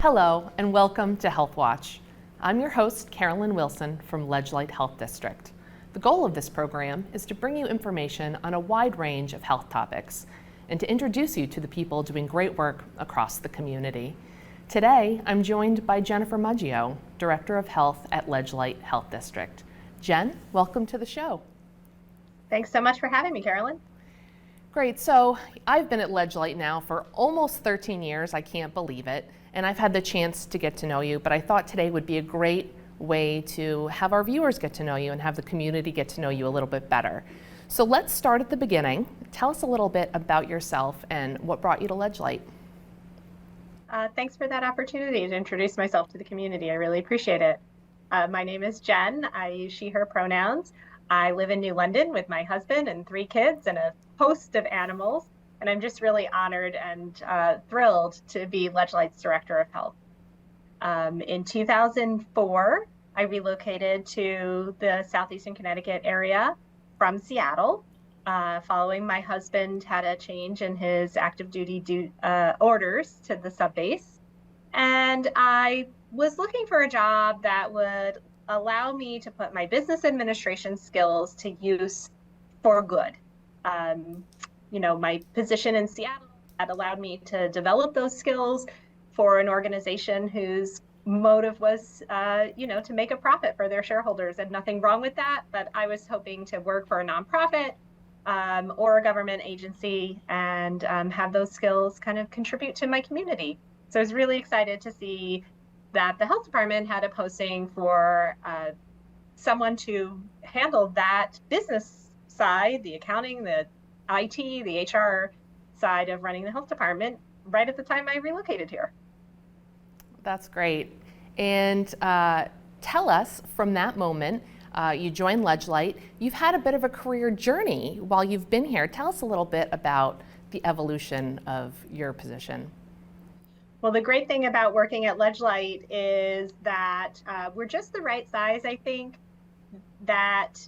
Hello and welcome to Healthwatch. I'm your host, Carolyn Wilson from Ledgelight Health District. The goal of this program is to bring you information on a wide range of health topics and to introduce you to the people doing great work across the community. Today, I'm joined by Jennifer Muggeo, Director of Health at Ledgelight Health District. Jen, welcome to the show. Thanks so much for having me, Carolyn. Great, so I've been at Ledgelight now for almost 13 years, I can't believe it, and I've had the chance to get to know you, but I thought today would be a great way to have our viewers get to know you and have the community get to know you a little bit better. So let's start at the beginning. Tell us a little bit about yourself and what brought you to Ledgelight. Thanks for that opportunity to introduce myself to the community. I really appreciate it. My name is Jen. I use she, her pronouns. I live in New London with my husband and 3 kids and a host of animals. And I'm just really honored and thrilled to be Ledgelight's Director of Health. In 2004, I relocated to the southeastern Connecticut area from Seattle, following my husband had a change in his active duty orders to the subbase. And I was looking for a job that would allow me to put my business administration skills to use for good. My position in Seattle had allowed me to develop those skills for an organization whose motive was, to make a profit for their shareholders, and nothing wrong with that. But I was hoping to work for a nonprofit or a government agency and have those skills kind of contribute to my community. So I was really excited to see that the health department had a posting for someone to handle that business side, the accounting, the IT, the HR side of running the health department right at the time I relocated here. That's great. And tell us, from that moment, you joined Ledgelight. You've had a bit of a career journey while you've been here. Tell us a little bit about the evolution of your position. Well, the great thing about working at Ledgelight is that we're just the right size, I think, that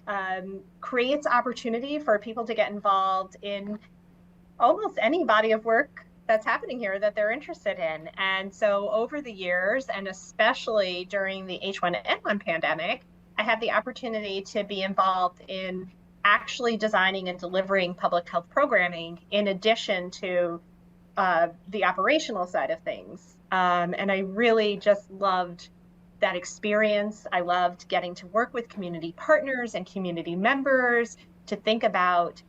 creates opportunity for people to get involved in almost any body of work that's happening here that they're interested in. And so over the years, and especially during the H1N1 pandemic, I had the opportunity to be involved in actually designing and delivering public health programming in addition to the operational side of things. And I really just loved that experience. I loved getting to work with community partners and community members to think about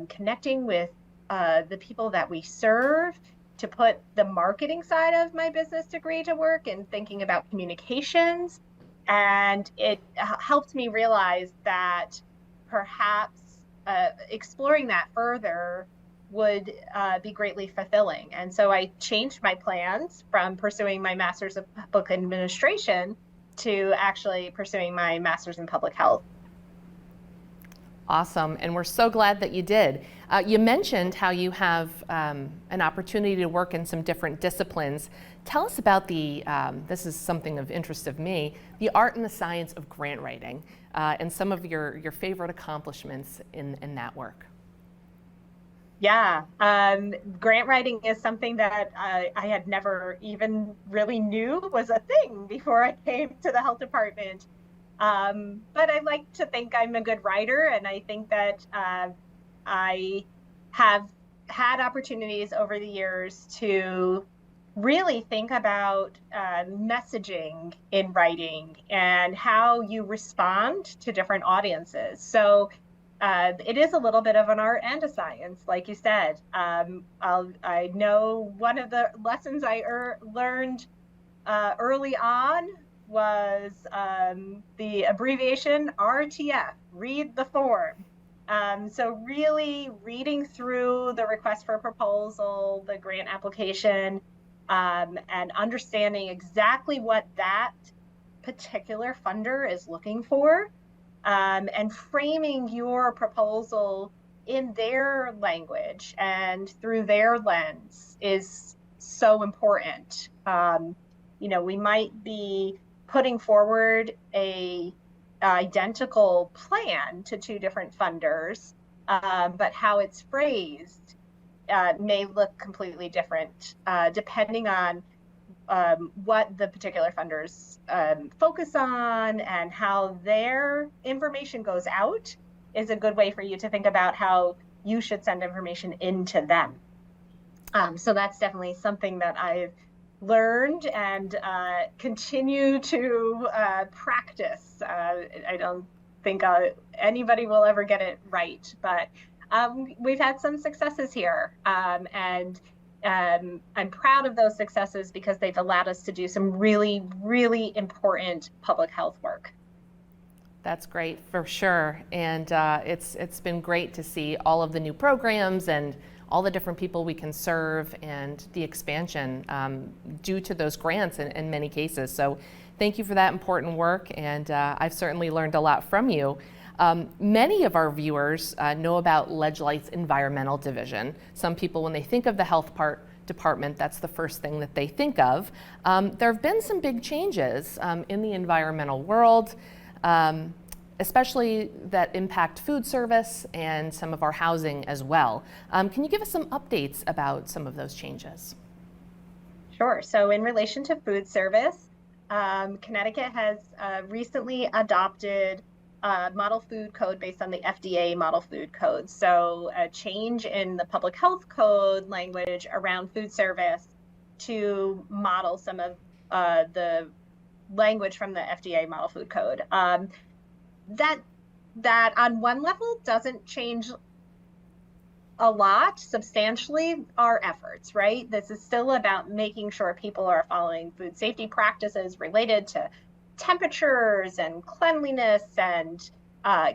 connecting with the people that we serve, to put the marketing side of my business degree to work and thinking about communications. And it helped me realize that perhaps exploring that further would be greatly fulfilling. And so I changed my plans from pursuing my Master's of Public Administration to actually pursuing my Master's in Public Health. Awesome, and we're so glad that you did. You mentioned how you have an opportunity to work in some different disciplines. Tell us about this is something of interest of me, the art and the science of grant writing, and some of your favorite accomplishments in that work. Yeah, grant writing is something that I had never even really knew was a thing before I came to the health department. But I like to think I'm a good writer, and I think that I have had opportunities over the years to really think about messaging in writing and how you respond to different audiences. So it is a little bit of an art and a science, like you said. I know one of the lessons I learned early on was the abbreviation RTF, read the form. So really reading through the request for a proposal, the grant application, and understanding exactly what that particular funder is looking for, and framing your proposal in their language and through their lens is so important. We might be putting forward a identical plan to 2 different funders, but how it's phrased may look completely different depending on what the particular funders focus on and how their information goes out is a good way for you to think about how you should send information into them. So that's definitely something that I've learned and continue to practice. I don't think anybody will ever get it right, but we've had some successes here, and I'm proud of those successes because they've allowed us to do some really, really important public health work. That's great for sure, and it's been great to see all of the new programs and all the different people we can serve and the expansion due to those grants in many cases. So thank you for that important work, and I've certainly learned a lot from you. Many of our viewers know about LegLight's environmental division. Some people, when they think of the health department, that's the first thing that they think of. There have been some big changes in the environmental world, especially that impact food service and some of our housing as well. Can you give us some updates about some of those changes? Sure. So in relation to food service, Connecticut has recently adopted a model food code based on the FDA model food code. So a change in the public health code language around food service to model some of the language from the FDA model food code. That on one level doesn't change a lot substantially our efforts, right? This is still about making sure people are following food safety practices related to temperatures and cleanliness and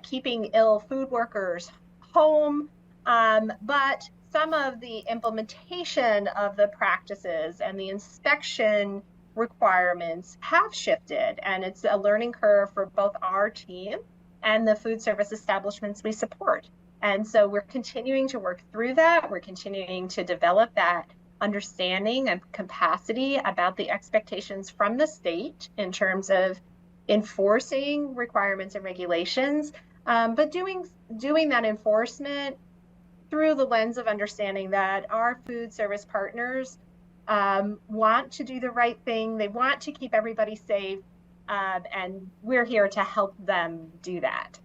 keeping ill food workers home. But some of the implementation of the practices and the inspection requirements have shifted, and it's a learning curve for both our team and the food service establishments we support. And so we're continuing to work through that. We're continuing to develop that understanding and capacity about the expectations from the state in terms of enforcing requirements and regulations, but doing that enforcement through the lens of understanding that our food service partners want to do the right thing. They want to keep everybody safe, and we're here to help them do that.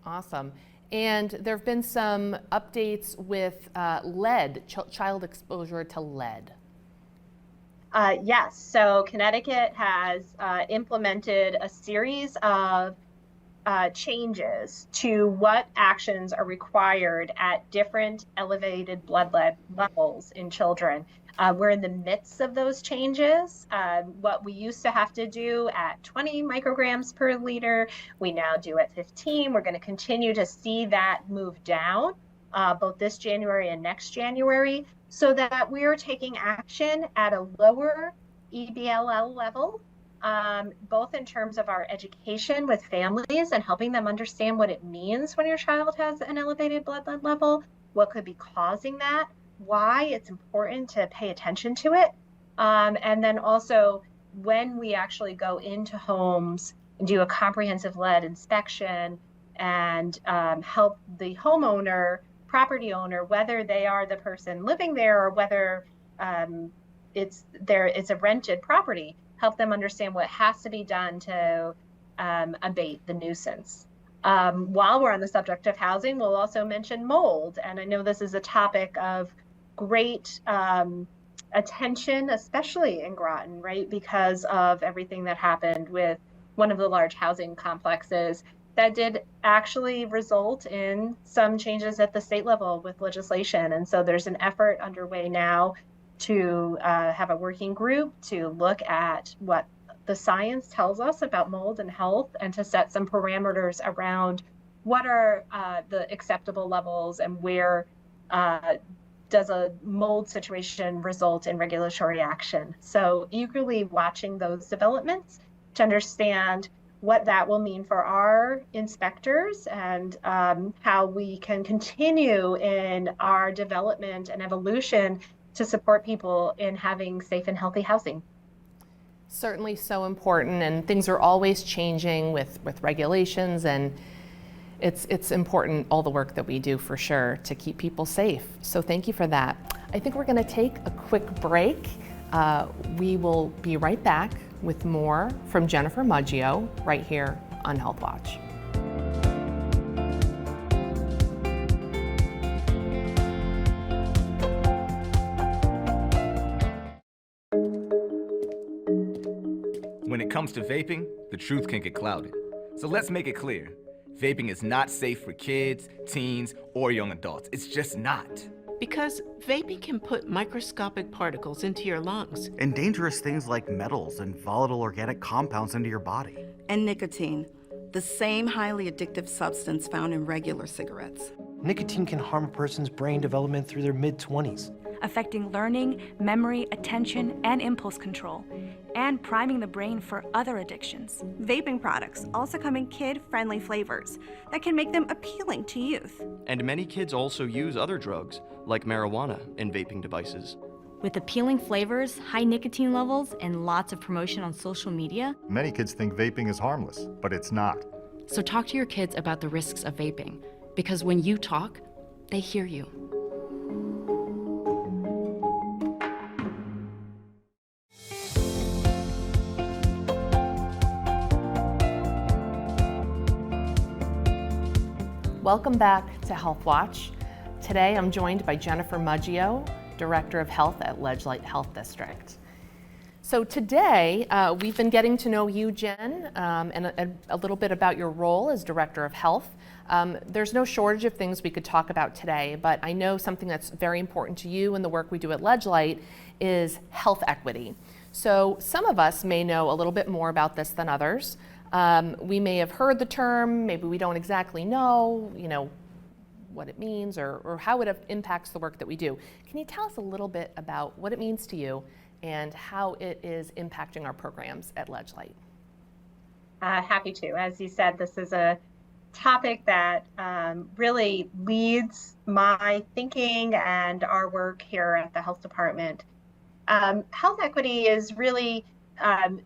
Awesome. And there have been some updates with lead, child exposure to lead. Yes, so Connecticut has implemented a series of changes to what actions are required at different elevated blood lead levels in children. We're in the midst of those changes. What we used to have to do at 20 micrograms per liter, we now do at 15. We're going to continue to see that move down both this January and next January, so that we are taking action at a lower EBLL level, both in terms of our education with families and helping them understand what it means when your child has an elevated blood lead level, what could be causing that, why it's important to pay attention to it. And then also when we actually go into homes and do a comprehensive lead inspection and help the homeowner, property owner, whether they are the person living there or whether it's a rented property, help them understand what has to be done to abate the nuisance. While we're on the subject of housing, we'll also mention mold. And I know this is a topic of great attention, especially in Groton, right? Because of everything that happened with one of the large housing complexes that did actually result in some changes at the state level with legislation. And so there's an effort underway now to have a working group to look at what the science tells us about mold and health and to set some parameters around what are the acceptable levels and where does a mold situation result in regulatory action. So eagerly watching those developments to understand what that will mean for our inspectors and how we can continue in our development and evolution to support people in having safe and healthy housing. Certainly so important, and things are always changing with regulations, and it's important, all the work that we do for sure, to keep people safe. So thank you for that. I think we're going to take a quick break. We will be right back with more from Jennifer Muggeo right here on Healthwatch. When it comes to vaping, the truth can get clouded. So let's make it clear. Vaping is not safe for kids, teens, or young adults. It's just not. Because vaping can put microscopic particles into your lungs. And dangerous things like metals and volatile organic compounds into your body. And nicotine, the same highly addictive substance found in regular cigarettes. Nicotine can harm a person's brain development through their mid-20s, affecting learning, memory, attention, and impulse control, and priming the brain for other addictions. Vaping products also come in kid-friendly flavors that can make them appealing to youth. And many kids also use other drugs, like marijuana, in vaping devices. With appealing flavors, high nicotine levels, and lots of promotion on social media, many kids think vaping is harmless, but it's not. So talk to your kids about the risks of vaping, because when you talk, they hear you. Welcome back to Healthwatch. Today I'm joined by Jennifer Muggeo, Director of Health at Ledgelight Health District. So today we've been getting to know you, Jen, and a little bit about your role as Director of Health. There's no shortage of things we could talk about today, but I know something that's very important to you and the work we do at Ledgelight is health equity. So some of us may know a little bit more about this than others. We may have heard the term, maybe we don't exactly know, what it means or how it impacts the work that we do. Can you tell us a little bit about what it means to you and how it is impacting our programs at Ledgelight? Happy to. As you said, this is a topic that really leads my thinking and our work here at the health department. Health equity is really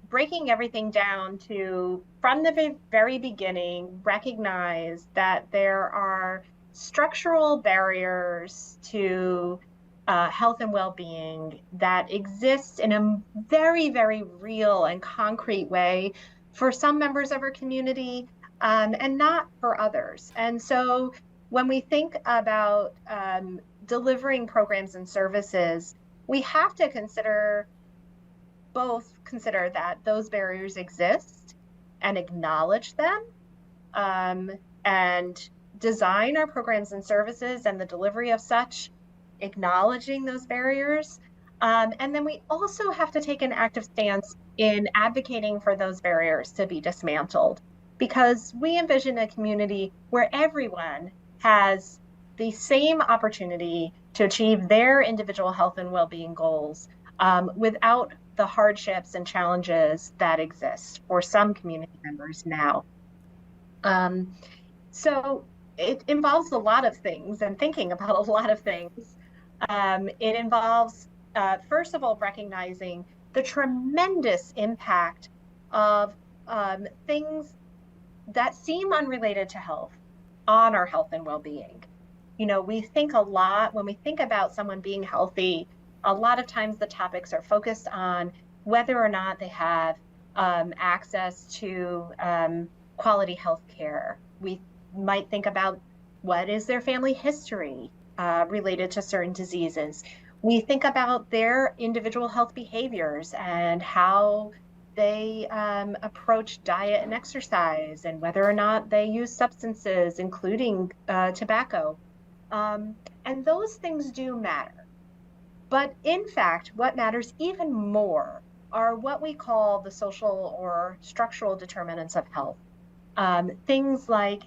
breaking everything down to, from the very beginning, recognize that there are structural barriers to health and well-being that exist in a very, very real and concrete way for some members of our community and not for others. And so when we think about delivering programs and services, we have to consider that those barriers exist and acknowledge them and design our programs and services and the delivery of such, acknowledging those barriers. And then we also have to take an active stance in advocating for those barriers to be dismantled, because we envision a community where everyone has the same opportunity to achieve their individual health and well-being goals without the hardships and challenges that exist for some community members now. So it involves a lot of things and thinking about a lot of things. It involves, first of all, recognizing the tremendous impact of things that seem unrelated to health on our health and well-being. We think a lot, when we think about someone being healthy, a lot of times the topics are focused on whether or not they have access to quality health care. We might think about what is their family history related to certain diseases. We think about their individual health behaviors and how they approach diet and exercise, and whether or not they use substances, including tobacco. And those things do matter. But in fact, what matters even more are what we call the social or structural determinants of health. Things like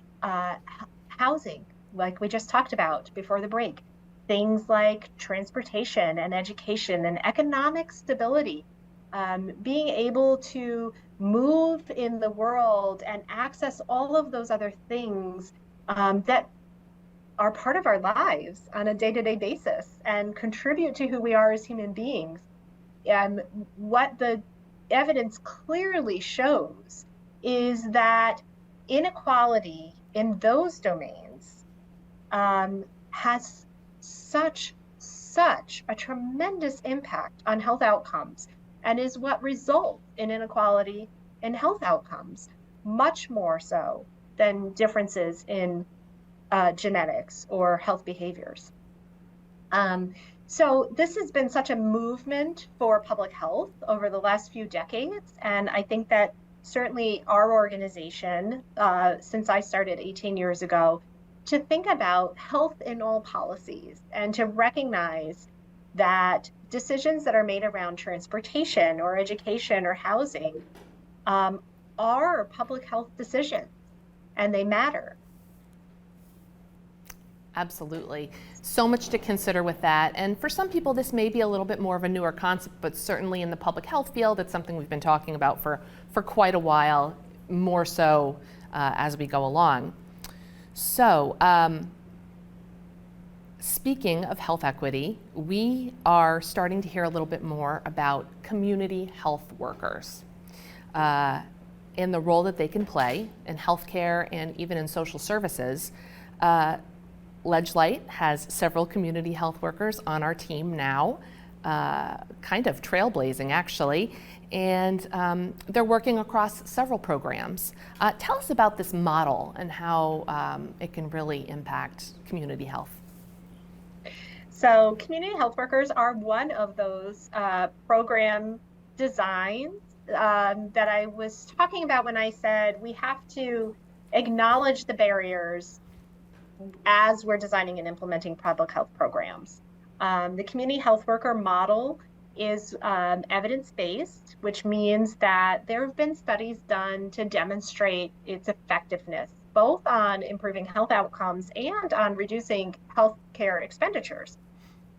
housing, like we just talked about before the break. Things like transportation and education and economic stability. Being able to move in the world and access all of those other things that are part of our lives on a day-to-day basis and contribute to who we are as human beings. And what the evidence clearly shows is that inequality in those domains has such such a tremendous impact on health outcomes and is what results in inequality in health outcomes, much more so than differences in genetics or health behaviors. So this has been such a movement for public health over the last few decades, and I think that certainly our organization, since I started 18 years ago, to think about health in all policies and to recognize that decisions that are made around transportation or education or housing are public health decisions, and they matter. Absolutely. So much to consider with that. And for some people, this may be a little bit more of a newer concept, but certainly in the public health field, it's something we've been talking about for quite a while, more so as we go along. So, speaking of health equity, we are starting to hear a little bit more about community health workers and the role that they can play in healthcare and even in social services. LegLight has several community health workers on our team now, kind of trailblazing actually, and they're working across several programs. Tell us about this model and how it can really impact community health. So community health workers are one of those program designs that I was talking about when I said we have to acknowledge the barriers as we're designing and implementing public health programs. The community health worker model is evidence-based, which means that there have been studies done to demonstrate its effectiveness, both on improving health outcomes and on reducing healthcare expenditures.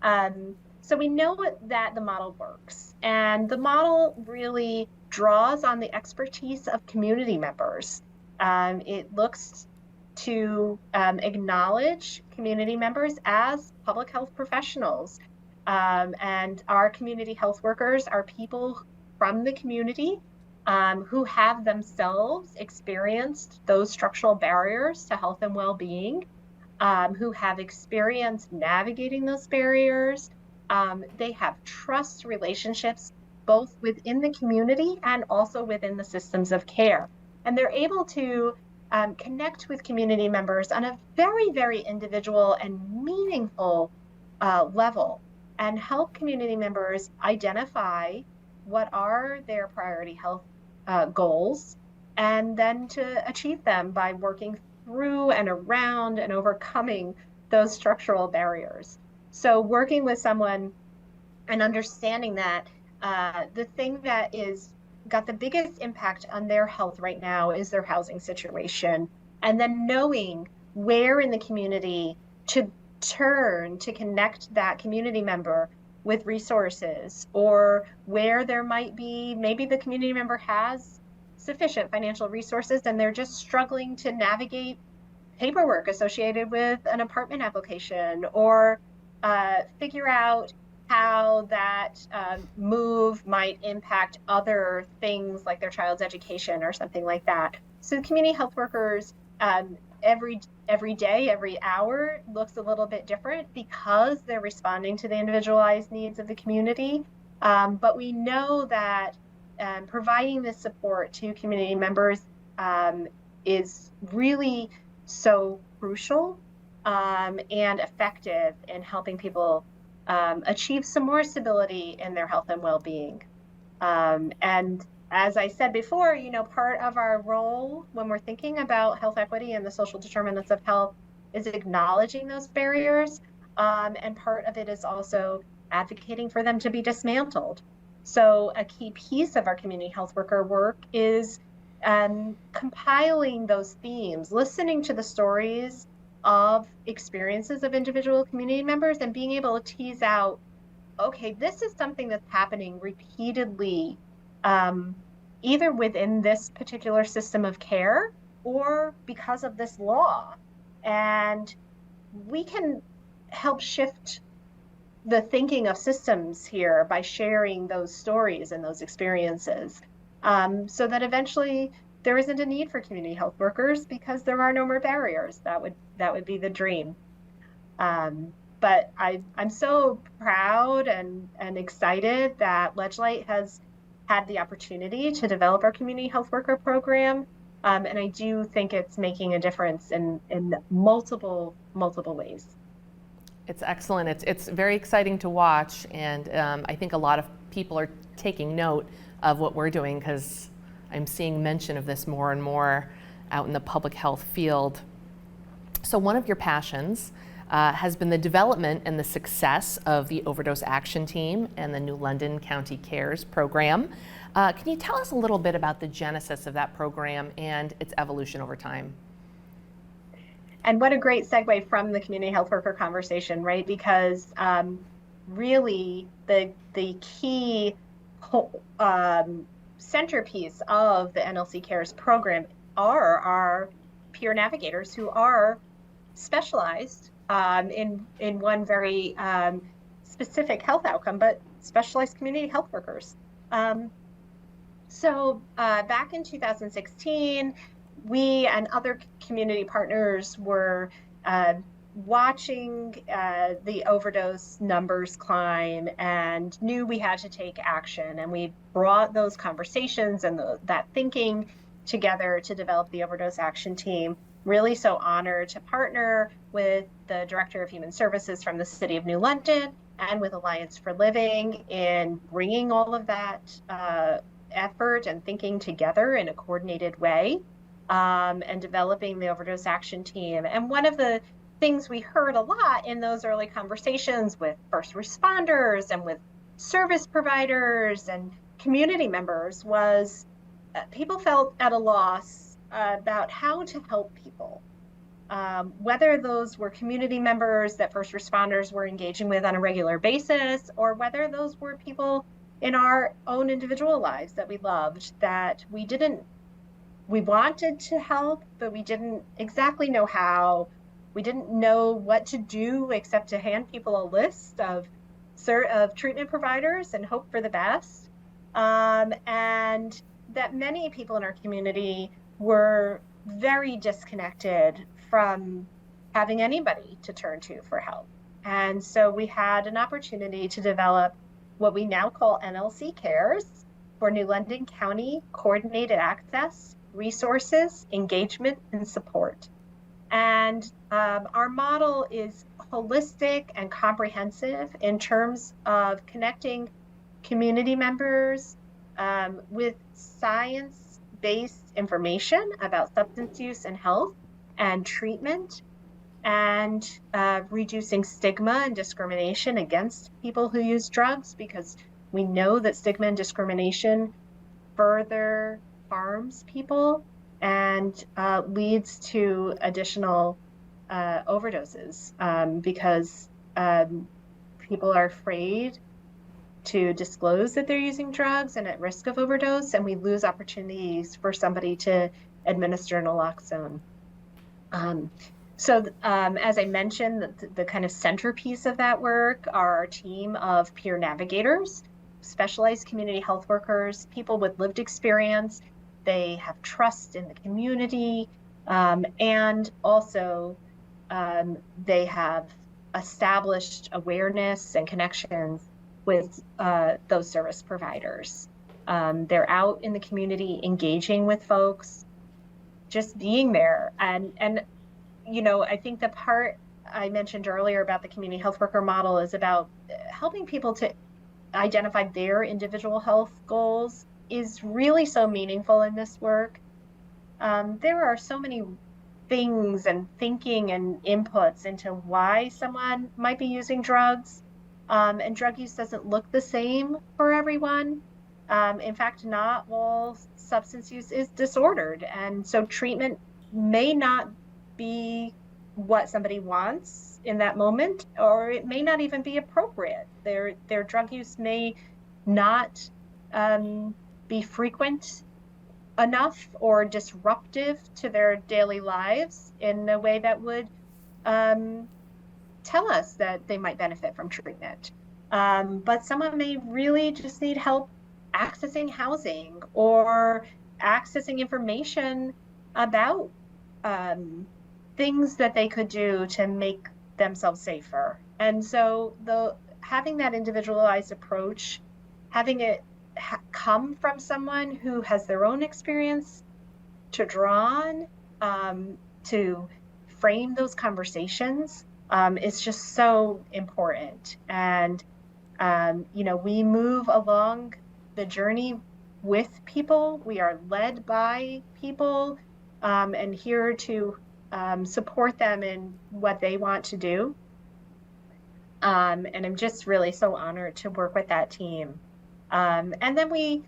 So we know that the model works, and the model really draws on the expertise of community members. It looks to acknowledge community members as public health professionals. And our community health workers are people from the community who have themselves experienced those structural barriers to health and well-being, who have experienced navigating those barriers. They have trust relationships both within the community and also within the systems of care. And they're able to connect with community members on a very, very individual and meaningful level, and help community members identify what are their priority health goals, and then to achieve them by working through and around and overcoming those structural barriers. So working with someone and understanding that the thing that is got the biggest impact on their health right now is their housing situation, and then knowing where in the community to turn to connect that community member with resources, or where there might be, maybe the community member has sufficient financial resources and they're just struggling to navigate paperwork associated with an apartment application, or figure out how that move might impact other things like their child's education or something like that. So community health workers every day, every hour looks a little bit different because they're responding to the individualized needs of the community. But we know that providing this support to community members is really so crucial and effective in helping people achieve some more stability in their health and well-being. And as I said before, part of our role when we're thinking about health equity and the social determinants of health is acknowledging those barriers. And part of it is also advocating for them to be dismantled. So a key piece of our community health worker work is compiling those themes, listening to the stories of experiences of individual community members, and being able to tease out, okay, this is something that's happening repeatedly, either within this particular system of care or because of this law. And we can help shift the thinking of systems here by sharing those stories and those experiences, so that eventually there isn't a need for community health workers because there are no more barriers. That would be the dream. But But I'm so proud and excited that Ledgelight has had the opportunity to develop our community health worker program. And I do think it's making a difference in multiple ways. It's excellent. It's very exciting to watch, and I think a lot of people are taking note of what we're doing because I'm seeing mention of this more and more out in the public health field. So one of your passions has been the development and the success of the Overdose Action Team and the New London County Cares program. Can you tell us a little bit about the genesis of that program and its evolution over time? And what a great segue from the community health worker conversation, right? Because really the key centerpiece of the NLC Cares program are our peer navigators who are specialized in one very specific health outcome, but specialized community health workers. So back in 2016, we and other community partners were watching the overdose numbers climb and knew we had to take action. And we brought those conversations and that thinking together to develop the Overdose Action Team. Really so honored to partner with the Director of Human Services from the City of New London and with Alliance for Living in bringing all of that effort and thinking together in a coordinated way. And developing the Overdose Action Team. And one of the things we heard a lot in those early conversations with first responders and with service providers and community members was people felt at a loss about how to help people. Whether those were community members that first responders were engaging with on a regular basis, or whether those were people in our own individual lives that we loved, that we wanted to help, but we didn't exactly know how. We didn't know what to do except to hand people a list of treatment providers and hope for the best. And that many people in our community were very disconnected from having anybody to turn to for help. And so we had an opportunity to develop what we now call NLC Cares, for New London County Coordinated Access, Resources, Engagement, and Support. And our model is holistic and comprehensive in terms of connecting community members with science-based information about substance use and health and treatment, and reducing stigma and discrimination against people who use drugs, because we know that stigma and discrimination further harms people and leads to additional overdoses because people are afraid to disclose that they're using drugs and at risk of overdose, and we lose opportunities for somebody to administer naloxone. So as I mentioned, the kind of centerpiece of that work are our team of peer navigators, specialized community health workers, people with lived experience. They have trust in the community, and also they have established awareness and connections with those service providers. They're out in the community engaging with folks, just being there. And you know, I think the part I mentioned earlier about the community health worker model is about helping people to identify their individual health goals is really so meaningful in this work. There are so many things and thinking and inputs into why someone might be using drugs, and drug use doesn't look the same for everyone. In fact, not all substance use is disordered, and so treatment may not be what somebody wants in that moment, or it may not even be appropriate. Their drug use may not be frequent enough or disruptive to their daily lives in a way that would tell us that they might benefit from treatment. But someone may really just need help accessing housing or accessing information about things that they could do to make themselves safer. And so having that individualized approach, having it come from someone who has their own experience to draw on, to frame those conversations, is just so important. And we move along the journey with people. We are led by people, and here to support them in what they want to do. And I'm just really so honored to work with that team. And then we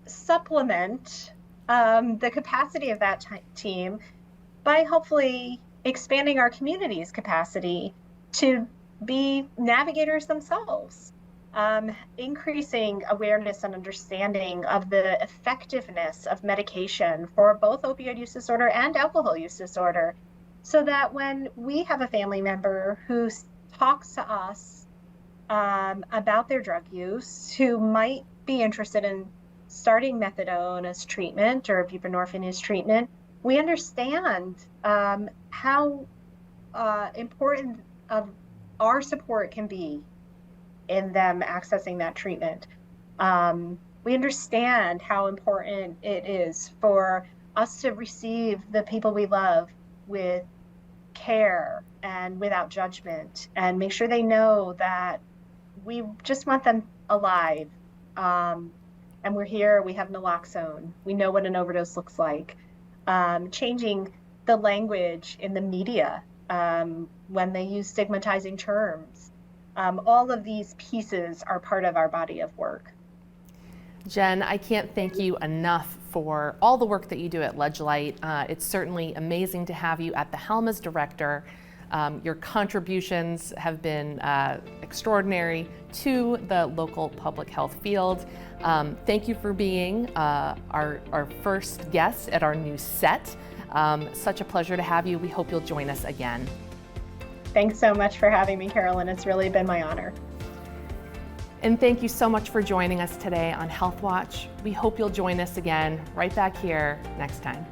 supplement the capacity of that team by hopefully expanding our community's capacity to be navigators themselves, increasing awareness and understanding of the effectiveness of medication for both opioid use disorder and alcohol use disorder, so that when we have a family member who talks to us about their drug use, who might be interested in starting methadone as treatment or buprenorphine as treatment, we understand how important of our support can be in them accessing that treatment. We understand how important it is for us to receive the people we love with care and without judgment, and make sure they know that we just want them alive. And we're here, we have naloxone, we know what an overdose looks like. Changing the language in the media when they use stigmatizing terms. All of these pieces are part of our body of work. Jen, I can't thank you enough for all the work that you do at Ledgelight. It's certainly amazing to have you at the helm as director. Your contributions have been extraordinary to the local public health field. Thank you for being our first guest at our new set. Such a pleasure to have you. We hope you'll join us again. Thanks so much for having me, Carolyn. It's really been my honor. And thank you so much for joining us today on Healthwatch. We hope you'll join us again right back here next time.